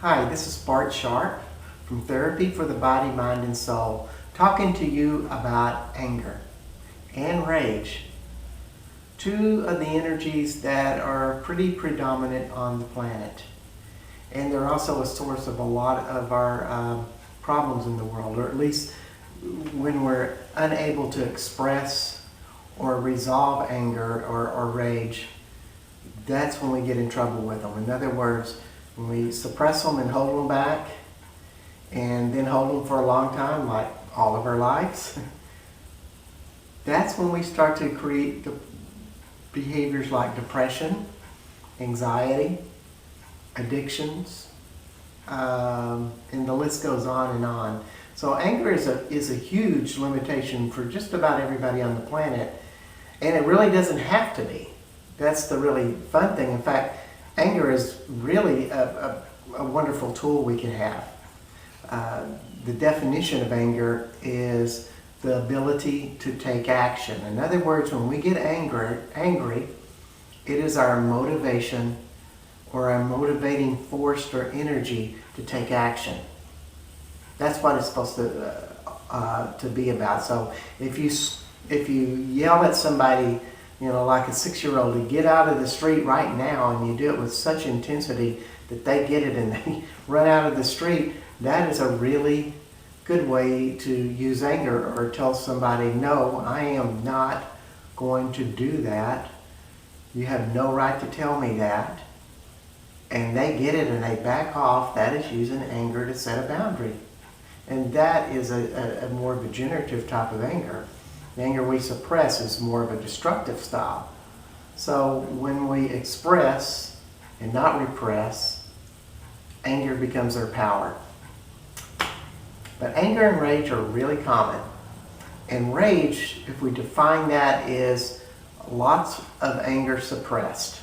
Hi, this is Bart from Therapy for the Body, Mind, and Soul, talking to you about anger and rage, two of the energies that are pretty predominant on the planet. And they're also a source of a lot of our problems in the world, or at least when we're unable to express or resolve anger or rage, that's when we get in trouble with them. In other words, when we suppress them and hold them back, and then hold them for a long time, like all of our lives, that's when we start to create the behaviors like depression, anxiety, addictions, and the list goes on and on. So anger is a huge limitation for just about everybody on the planet, and it really doesn't have to be. That's the really fun thing. In fact, anger is really a wonderful tool we can have. The definition of anger is the ability to take action. In other words, when we get angry, it is our motivation or our motivating force or energy to take action. That's what it's supposed to be about. So if you yell at somebody, like a 6-year-old, to get out of the street right now, and you do it with such intensity that they get it and they run out of the street, that is a really good way to use anger, or tell somebody, no, I am not going to do that. You have no right to tell me that. And they get it and they back off. That is using anger to set a boundary. And that is a more of a generative type of anger. The anger we suppress is more of a destructive style. So when we express and not repress, anger becomes our power. But anger and rage are really common. And rage, if we define that, is lots of anger suppressed.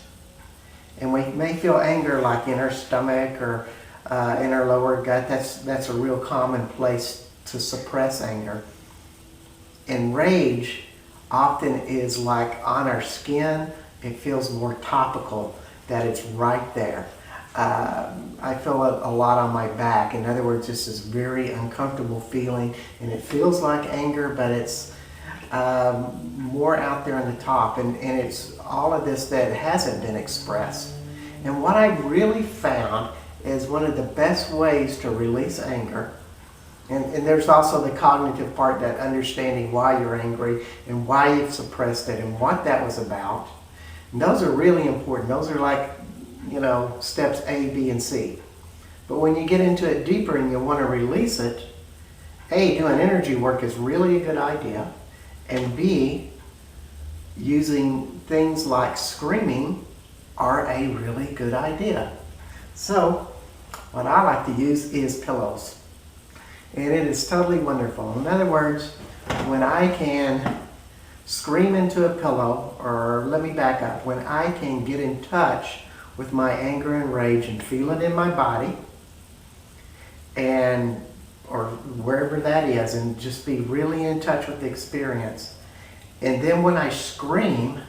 And we may feel anger like in our stomach or in our lower gut. That's a real common place to suppress anger. And rage often is like on our skin. It feels more topical, that it's right there. I feel it a lot on my back. In other words, this is very uncomfortable feeling, and it feels like anger, but it's more out there on the top, and it's all of this that hasn't been expressed. And what I really found is one of the best ways to release anger, and there's also the cognitive part, that understanding why you're angry and why you've suppressed it and what that was about. And those are really important. Those are like, steps A, B, and C. But when you get into it deeper and you want to release it, A, doing energy work is really a good idea. And B, using things like screaming are a really good idea. So what I like to use is pillows. And it is totally wonderful. In other words, when I can scream into a pillow, or let me back up, when I can get in touch with my anger and rage and feel it in my body, or wherever that is, and just be really in touch with the experience. And then when I scream,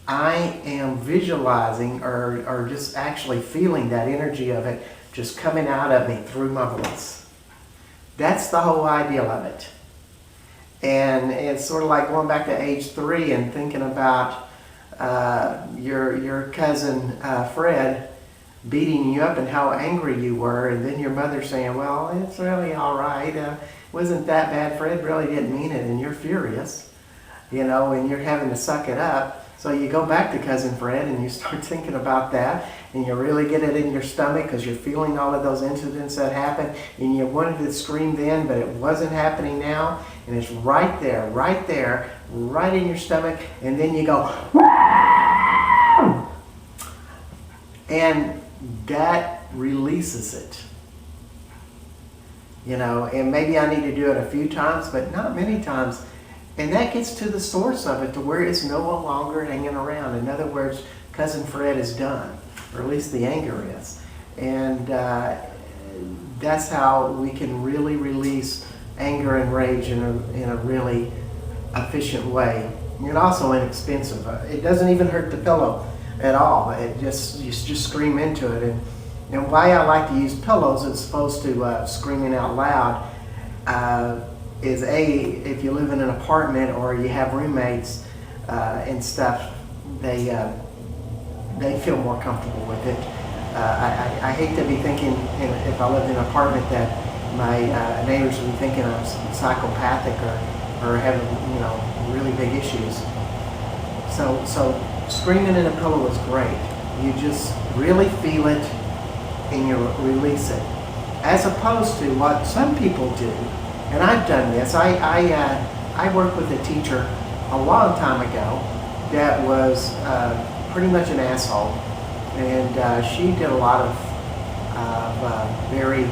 I am visualizing or just actually feeling that energy of it just coming out of me through my voice. That's the whole ideal of it. And it's sort of like going back to age 3 and thinking about your cousin Fred beating you up and how angry you were, and then your mother saying, well, it's really all right. Wasn't that bad. Fred really didn't mean it, and you're furious, and you're having to suck it up. So you go back to cousin Fred and you start thinking about that, and you really get it in your stomach because you're feeling all of those incidents that happened, and you wanted to scream then, but it wasn't happening now, and it's right there, right in your stomach, and then you go, and that releases it. And maybe I need to do it a few times, but not many times. And that gets to the source of it, to where it's no longer hanging around. In other words, cousin Fred is done, or at least the anger is. And that's how we can really release anger and rage in a really efficient way. And also inexpensive. It doesn't even hurt the pillow at all. You just scream into it. And why I like to use pillows as opposed to screaming out loud is if you live in an apartment or you have roommates and stuff, they feel more comfortable with it. I hate to be thinking, if I lived in an apartment, that my neighbors would be thinking I'm psychopathic or having, really big issues. So screaming in a pillow is great. You just really feel it and you release it. As opposed to what some people do, and I've done this. I worked with a teacher a long time ago that was pretty much an asshole, and she did a lot of very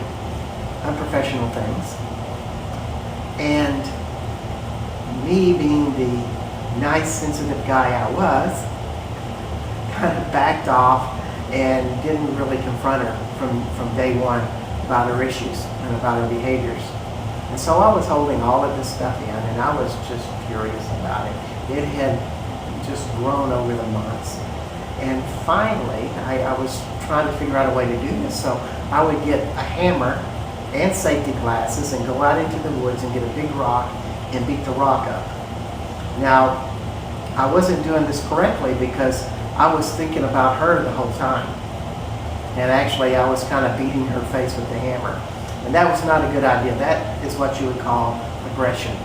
unprofessional things. And me, being the nice, sensitive guy I was, kind of backed off and didn't really confront her from day one about her issues and about her behaviors. And so I was holding all of this stuff in, and I was just furious about it. It had just grown over the months. And finally, I was trying to figure out a way to do this. So I would get a hammer and safety glasses and go out into the woods and get a big rock and beat the rock up. Now, I wasn't doing this correctly because I was thinking about her the whole time. And actually, I was kind of beating her face with the hammer. And that was not a good idea. That is what you would call aggression.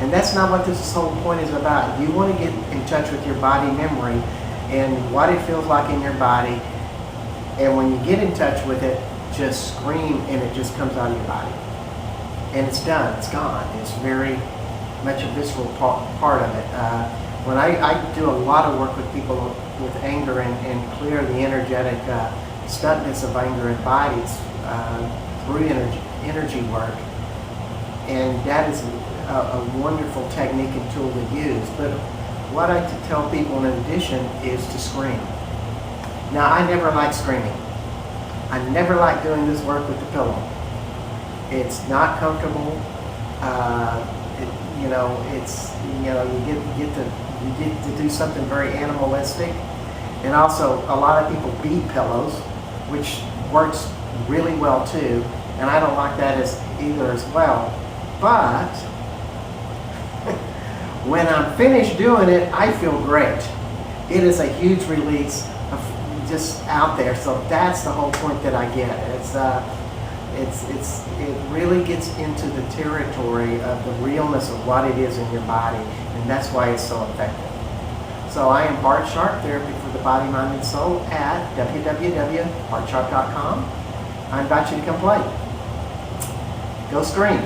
And that's not what this whole point is about. You want to get in touch with your body memory and what it feels like in your body. And when you get in touch with it, just scream and it just comes out of your body. And it's done. It's gone. It's very much a visceral part of it. When I do a lot of work with people with anger and clear the energetic stuckness of anger in bodies through energy work. And that is a wonderful technique and tool to use. But what I tell people in addition is to scream. Now, I never like screaming. I never like doing this work with the pillow. It's not comfortable. You get to do something very animalistic. And also, a lot of people beat pillows, which works really well too. And I don't like that either as well. But when I'm finished doing it, I feel great. It is a huge release of just out there. So that's the whole point that I get. It really gets into the territory of the realness of what it is in your body, and that's why it's so effective. So I am Bart Sharp, Therapy for the Body, Mind, and Soul at www.bartsharp.com. I invite you to come play. Go scream.